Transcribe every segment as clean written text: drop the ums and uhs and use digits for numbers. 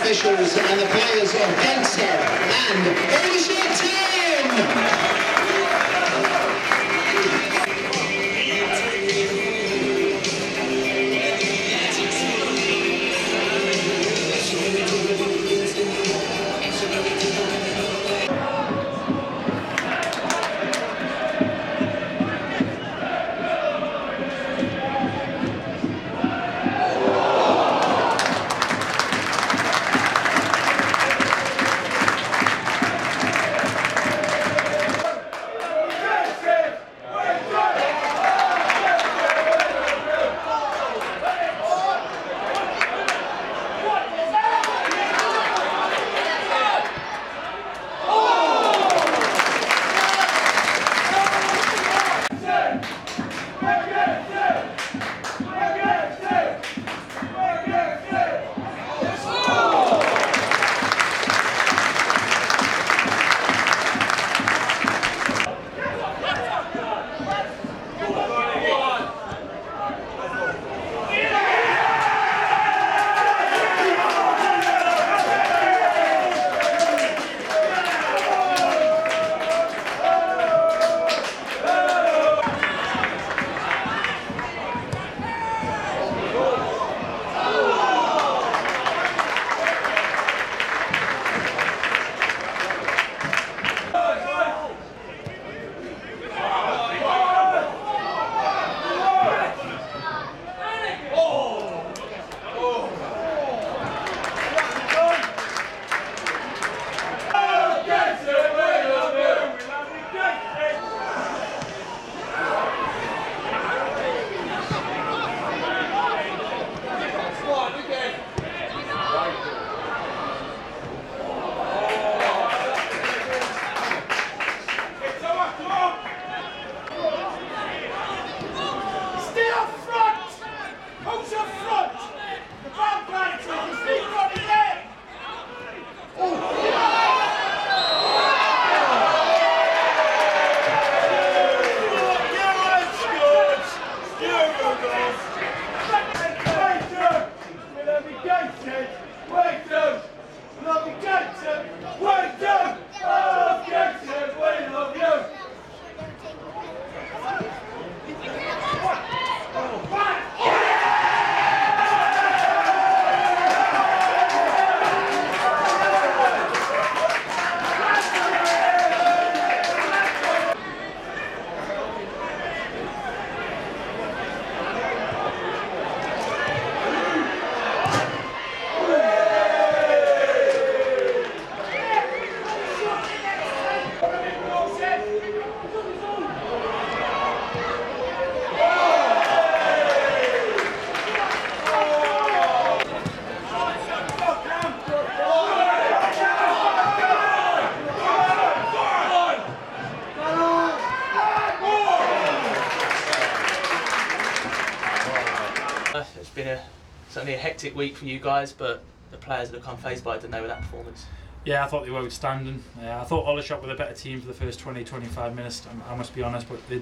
officials and the players of Gateshead and who's your team? It's been certainly a hectic week for you guys, but the players look unfazed by it, didn't they, with that performance? Yeah, I thought they were outstanding. I thought Aldershot were the better team for the first 20-25 minutes, I must be honest, but they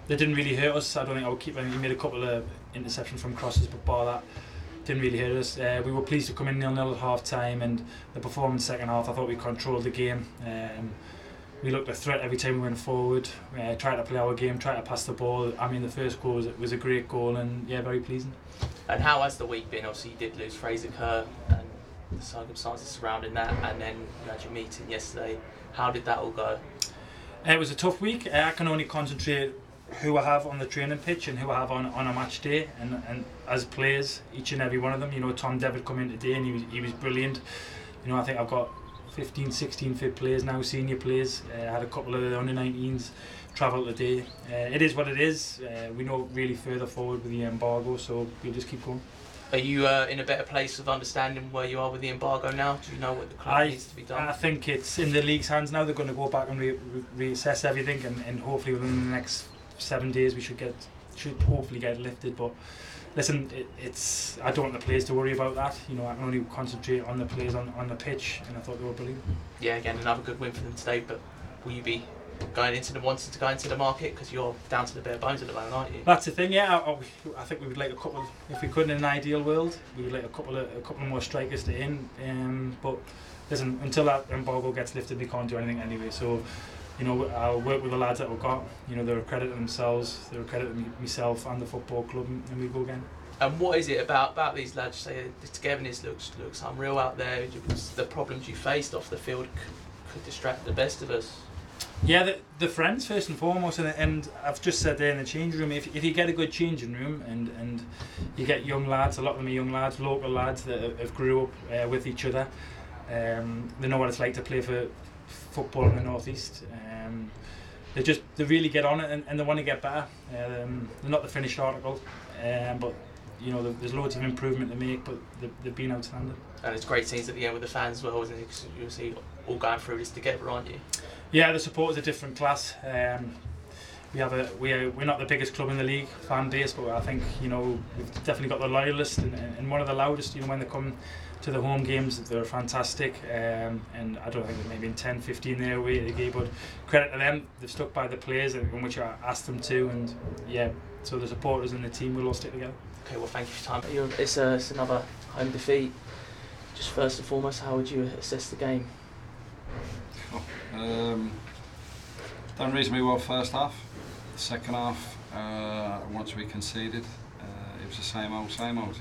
didn't really hurt us. I don't think I would keep them. He made a couple of interceptions from crosses, but bar that, didn't really hurt us. We were pleased to come in 0-0 at half time, and the performance second half, I thought we controlled the game. We looked a threat every time we went forward, tried to play our game, tried to pass the ball. I mean, the first goal was a great goal, and yeah, very pleasing. And how has the week been? Obviously you did lose Fraser Kerr and the circumstances surrounding that, and then you had your meeting yesterday. How did that all go? It was a tough week. I can only concentrate who I have on the training pitch and who I have on a match day, and as players, each and every one of them. You know, Tom Devitt come in today and he was brilliant. You know, I think I've got 15, 16 fit players now, senior players. I had a couple of the under-19s travel today. It is what it is. We know really further forward with the embargo, so we'll just keep going. Are you in a better place of understanding where you are with the embargo now? Do you know what the club needs to be done? I think it's in the league's hands now. They're going to go back and reassess everything, and hopefully within the next 7 days we should hopefully get it lifted. But listen, I don't want the players to worry about that. You know, I can only concentrate on the players on the pitch, and I thought they were brilliant. Yeah, again, another good win for them today, but will you be going into the wanting to go into the market, because you're down to the bare bones at the moment, aren't you? That's the thing, yeah. I think we would like a couple. If we could, in an ideal world, we would like a couple more strikers to in. But listen, until that embargo gets lifted, we can't do anything anyway. So, you know, I'll work with the lads that we've got. You know, they're a credit to themselves, they're a credit to myself and the football club, and we go again. And what is it about these lads? You say the togetherness looks unreal out there. The problems you faced off the field could distract the best of us. Yeah, the friends first and foremost, and I've just said there in the changing room, if you get a good changing room and you get young lads, a lot of them are young lads, local lads that have grew up with each other, they know what it's like to play for football in the North East. They really get on it, and they want to get better. They're not the finished article, but you know, there's loads of improvement to make, but they've been outstanding. And it's great scenes at the end with the fans as well, isn't it? Because you'll see all going through this together, aren't you? Yeah, the support is a different class. We're not the biggest club in the league fan base, but I think, you know, we've definitely got the loyalists and one of the loudest. You know, when they come to the home games, they're fantastic. And I don't think there's maybe 10, 15 there away at the game, but credit to them, they've stuck by the players in which I asked them to, and yeah, so the supporters and the team will all stick together. Okay, well, thank you for your time. It's another home defeat. Just first and foremost, how would you assess the game? Done reasonably well first half. The second half, once we conceded, it was the same old,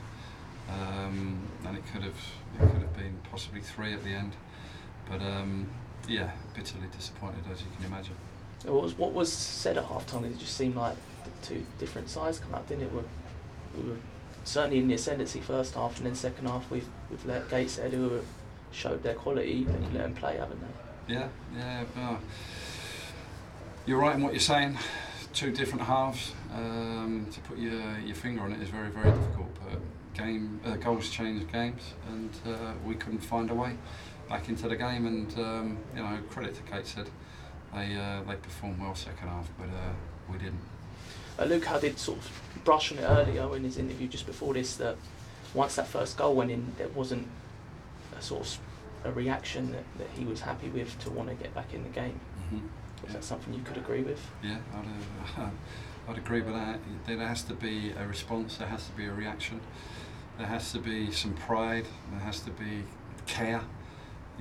and it could have been possibly 3 at the end. But yeah, bitterly disappointed, as you can imagine. What was said at half time? It just seemed like the two different sides come up, didn't it? We were certainly in the ascendancy first half, and then second half we've let Gateshead, who showed their quality, and let them play, haven't they? Yeah. You're right in what you're saying. 2 different halves. To put your finger on it is very, very difficult. But goals change games, and we couldn't find a way back into the game. And you know, credit to Gateshead, they performed well second half, but we didn't. Luke did sort of brush on it earlier in his interview just before this, that once that first goal went in, there wasn't a sort of a reaction that he was happy with to want to get back in the game. Mm-hmm. Was that something you could agree with? Yeah, I'd agree with that. There has to be a response, there has to be a reaction, there has to be some pride, there has to be care,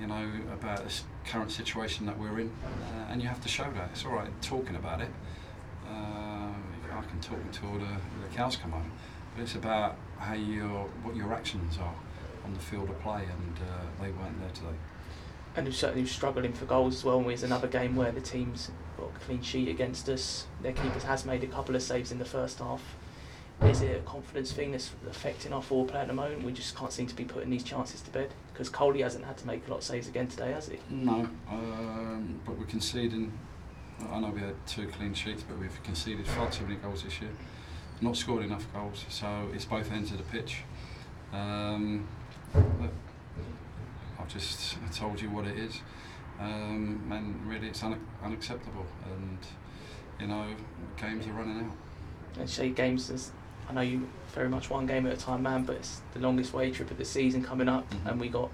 you know, about this current situation that we're in, and you have to show that. It's all right talking about it. I can talk until the cows come home, but it's about what your actions are on the field of play, and they weren't there today. And you're certainly struggling for goals as well. And there's another game where the team's got a clean sheet against us. Their keeper has made a couple of saves in the first half. Is it a confidence thing that's affecting our forward play at the moment? We just can't seem to be putting these chances to bed, because Coley hasn't had to make a lot of saves again today, has he? No, but we're conceding. I know we had 2 clean sheets, but we've conceded far too many goals this year. Not scored enough goals, so it's both ends of the pitch. Look, I've just told you what it is, and really it's unacceptable. And you know, games are running out. And say games, I know you very much one game at a time, man, but it's the longest away trip of the season coming up, and we got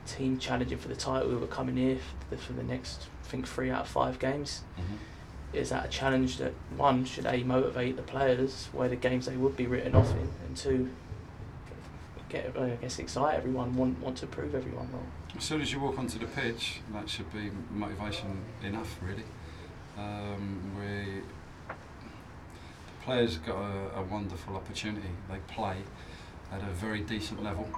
team challenging for the title. We were coming here for the next, I think, 3 out of 5 games. Is that a challenge that, one, should motivate the players where the games they would be written off in, and 2, excite everyone, want to prove everyone wrong? As soon as you walk onto the pitch, that should be motivation enough, really. The players got a wonderful opportunity. They play at a very decent level.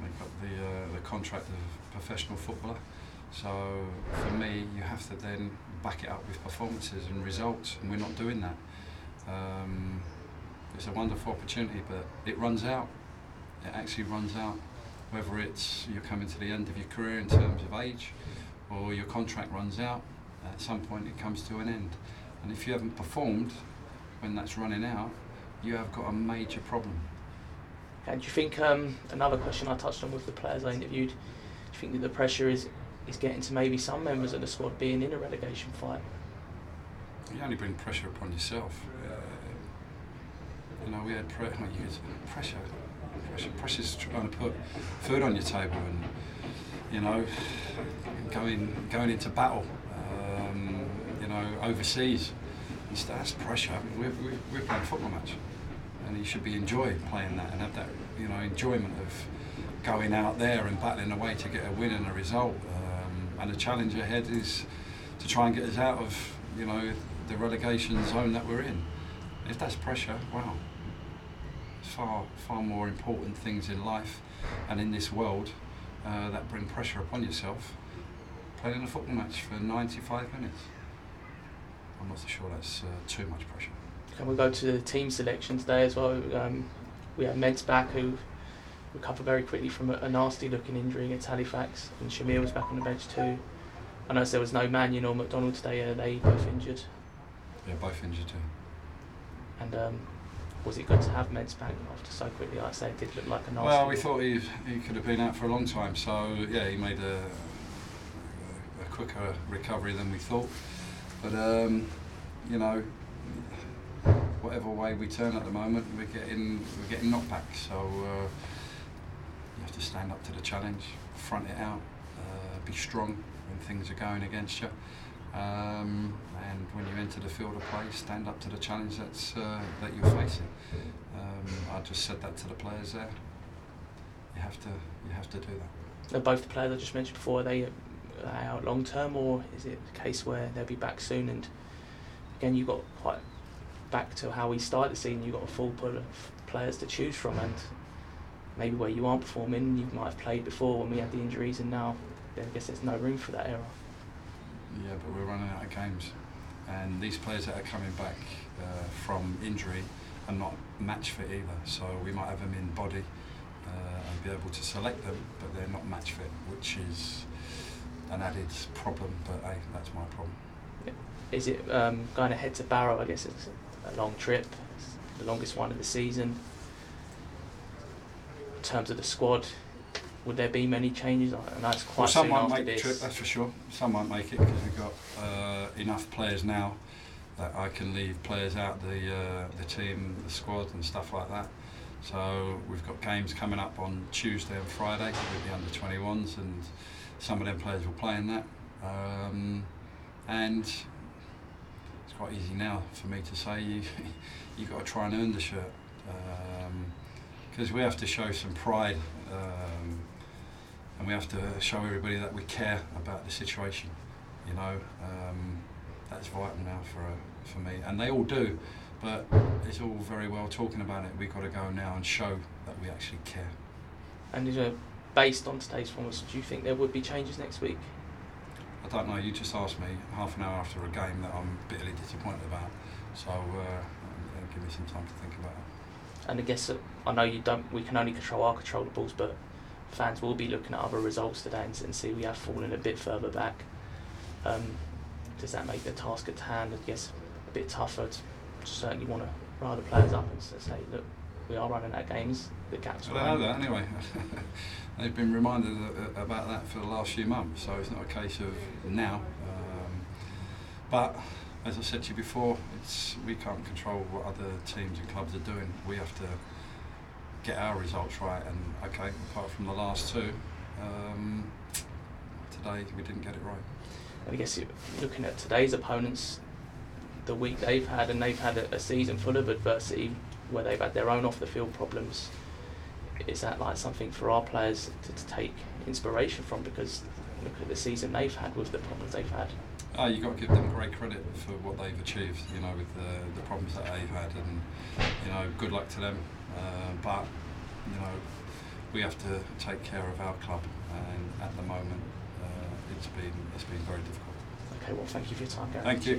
They've got the contract of a professional footballer. So for me, you have to then back it up with performances and results, and we're not doing that. It's a wonderful opportunity, but it runs out. It actually runs out. Whether it's you're coming to the end of your career in terms of age, or your contract runs out, at some point it comes to an end. And if you haven't performed when that's running out, you have got a major problem. And do you think, another question I touched on with the players I interviewed, do you think that the pressure is getting to maybe some members of the squad being in a relegation fight? You only bring pressure upon yourself. You know, we had pressure. Pressure's trying to put food on your table, and you know, going into battle, you know, overseas. That's pressure. We're playing a football match, and you should be enjoying playing that and have that, you know, enjoyment of going out there and battling away to get a win and a result. And the challenge ahead is to try and get us out of, you know, the relegation zone that we're in. If that's pressure, wow, there's far more important things in life and in this world that bring pressure upon yourself. Playing a football match for 95 minutes. I'm not so sure that's too much pressure. Can we go to the team selection today as well? We have Meds back, who recovered very quickly from a nasty-looking injury against Halifax, and Shamir was back on the bench too. I noticed there was no Mannion or McDonald today. Are they both injured? Yeah, both injured too. And was it good to have Meds back after so quickly? Like I say, it did look like a nasty. Well, we thought he could have been out for a long time, so yeah, he made a quicker recovery than we thought. But you know, whatever way we turn at the moment, we're getting knocked back. So you have to stand up to the challenge, front it out, be strong when things are going against you, and when you enter the field of play, stand up to the challenge that you're facing. I just said that to the players there. You have to do that. Are both the players I just mentioned before, are they out long term, or is it a case where they'll be back soon? And again, you got quite back to how we started the season. You got a full pool of players to choose from, and maybe where you aren't performing, you might have played before when we had the injuries, and now I guess there's no room for that error. Yeah, but we're running out of games, and these players that are coming back from injury are not match fit either. So we might have them in body and be able to select them, but they're not match fit, which is an added problem. But hey, that's my problem. Is it going ahead to Barrow? I guess it's a long trip. It's the longest one of the season. In terms of the squad, would there be many changes? I know it's quite some soon might after make this. the trip, that's for sure. Some might make it because we've got enough players now that I can leave players out the team, the squad and stuff like that. So we've got games coming up on Tuesday and Friday with the under-21s, and some of them players will play in that. And it's quite easy now for me to say you got to try and earn the shirt, because we have to show some pride, and we have to show everybody that we care about the situation. You know, that's vital now for me, and they all do. But it's all very well talking about it. We've got to go now and show that we actually care. And based on today's performance, do you think there would be changes next week? I don't know. You just asked me half an hour after a game that I'm bitterly disappointed about. So give me some time to think about it. And I guess I know you don't. We can only control our controllables, but fans will be looking at other results today and see we have fallen a bit further back. Does that make the task at hand, I guess, a bit tougher? Certainly want to rile the players up and say, look, we are running out of games. The gaps. Well, they know that anyway. They've been reminded about that for the last few months, so it's not a case of now. But as I said to you before, we can't control what other teams and clubs are doing. We have to get our results right, and okay, apart from the last two, today we didn't get it right. I guess looking at today's opponents, the week they've had, and they've had a season full of adversity where they've had their own off-the-field problems. Is that like something for our players to take inspiration from? Because look at the season they've had with the problems they've had. You've got to give them great credit for what they've achieved, you know, with the problems that they've had, and you know, good luck to them. But you know, we have to take care of our club, and at the moment, it's been very difficult. Okay, well, thank you for your time, Gary. Thank you.